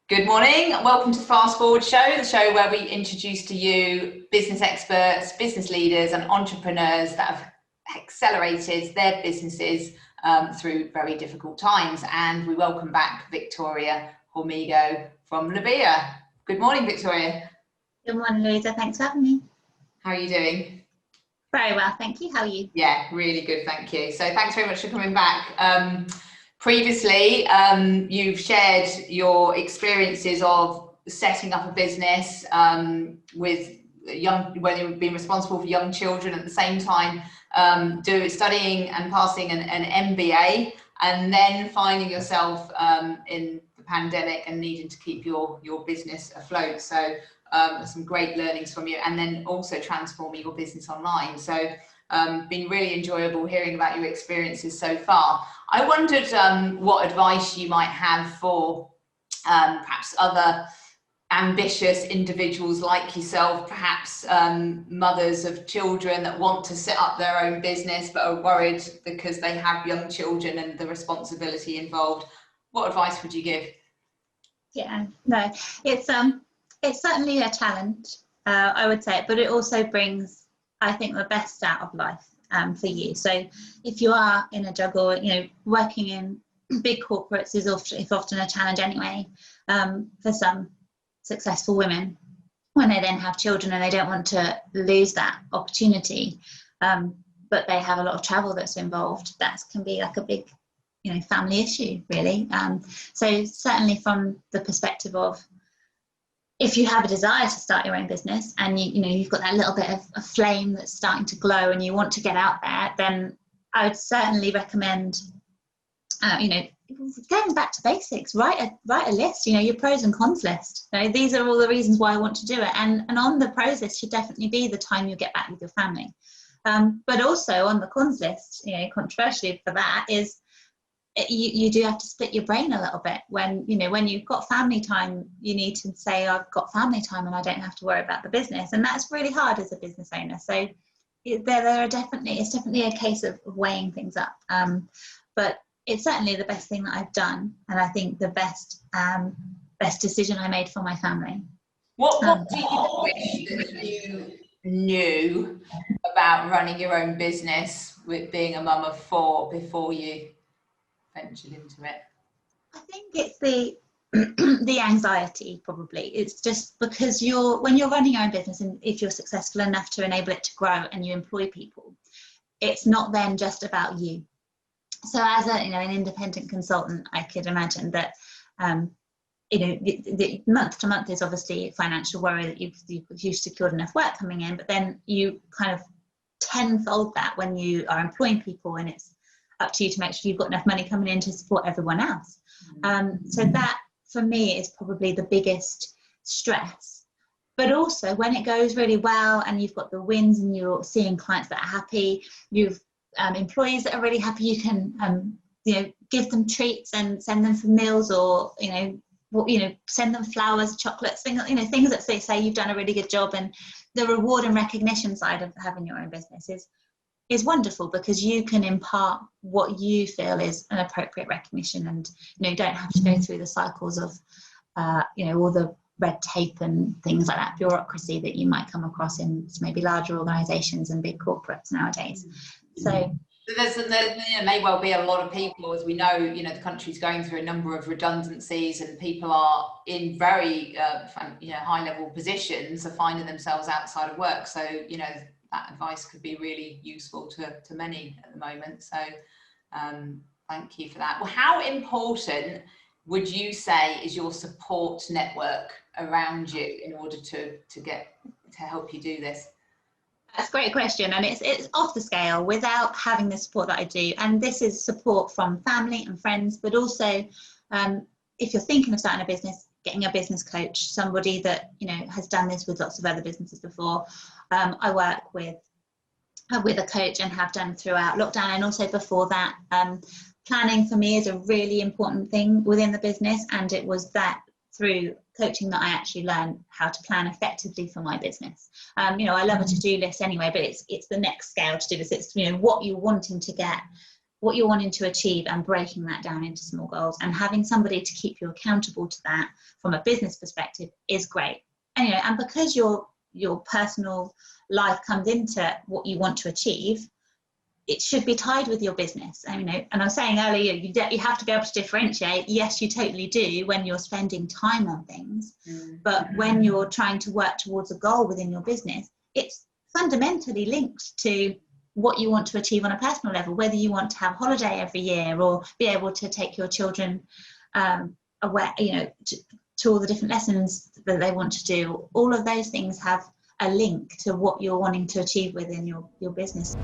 Good morning. Welcome to the Fast Forward Show, the show where we introduce to you business experts, business leaders and entrepreneurs that have accelerated their businesses through very difficult times. And we welcome back Victoria Hormigo from Libreea. Good morning, Victoria. Good morning, Louisa. Thanks for having me. How are you doing? Very well, thank you. How are you? Yeah, really good, thank you. So thanks very much for coming back. Previously, you've shared your experiences of setting up a business with when you've been responsible for young children at the same time, studying and passing an MBA, and then finding yourself in the pandemic and needing to keep your business afloat. So some great learnings from you, and then also transforming your business online. So been really enjoyable hearing about your experiences so far. I wondered what advice you might have for perhaps other ambitious individuals like yourself, perhaps mothers of children that want to set up their own business but are worried because they have young children and the responsibility involved. What advice would you give? Yeah, no, it's certainly a challenge, I would say, but it also brings, I think, the best out of life for you. So if you are in a juggle, working in big corporates is often a challenge anyway, for some successful women when they then have children and they don't want to lose that opportunity, but they have a lot of travel that's involved. That can be like a big family issue, really. So certainly from the perspective of, if you have a desire to start your own business and you've got that little bit of a flame that's starting to glow and you want to get out there, then I would certainly recommend, going back to basics, write a list, your pros and cons list. These are all the reasons why I want to do it. And on the pros list should definitely be the time you get back with your family. But also on the cons list, controversially for that is, you do have to split your brain a little bit. When you've got family time, you need to say, I've got family time and I don't have to worry about the business. And that's really hard as a business owner. So it's definitely a case of weighing things up. But it's certainly the best thing that I've done. And I think the best decision I made for my family. What do you wish that you knew about running your own business with being a mum of 4 before you ventured into it? I think it's the anxiety, probably. It's just because when you're running your own business, and if you're successful enough to enable it to grow and you employ people, it's not then just about you. So as an independent consultant, I could imagine that the month to month is obviously financial worry that you've secured enough work coming in, but then you kind of tenfold that when you are employing people, and it's up to you to make sure you've got enough money coming in to support everyone else. So that for me is probably the biggest stress. But also when it goes really well and you've got the wins and you're seeing clients that are happy, you've employees that are really happy, you can give them treats and send them for meals, or send them flowers, chocolates, things that they say you've done a really good job. And the reward and recognition side of having your own business is wonderful, because you can impart what you feel is an appropriate recognition, and you don't have to go through the cycles of all the red tape and things like that, bureaucracy that you might come across in maybe larger organizations and big corporates nowadays. So there may well be a lot of people, as we know, the country's going through a number of redundancies, and people are in very high level positions, are finding themselves outside of work. So that advice could be really useful to many at the moment. So thank you for that. Well, how important would you say is your support network around you in order to help you do this? That's a great question, and it's off the scale without having the support that I do. And this is support from family and friends, but also if you're thinking of starting a business, getting a business coach, somebody that has done this with lots of other businesses before. I work with a coach and have done throughout lockdown, and also before that. Planning for me is a really important thing within the business, and it was that through coaching that I actually learned how to plan effectively for my business. I love a to-do list anyway, but it's the next scale to do this. It's what you're wanting to get what you're wanting to achieve and breaking that down into small goals, and having somebody to keep you accountable to that from a business perspective is great. And, and because your personal life comes into what you want to achieve, it should be tied with your business. And I was saying earlier, you have to be able to differentiate. Yes, you totally do when you're spending time on things, but when you're trying to work towards a goal within your business, it's fundamentally linked to what you want to achieve on a personal level, whether you want to have holiday every year or be able to take your children away, to all the different lessons that they want to do. All of those things have a link to what you're wanting to achieve within your business.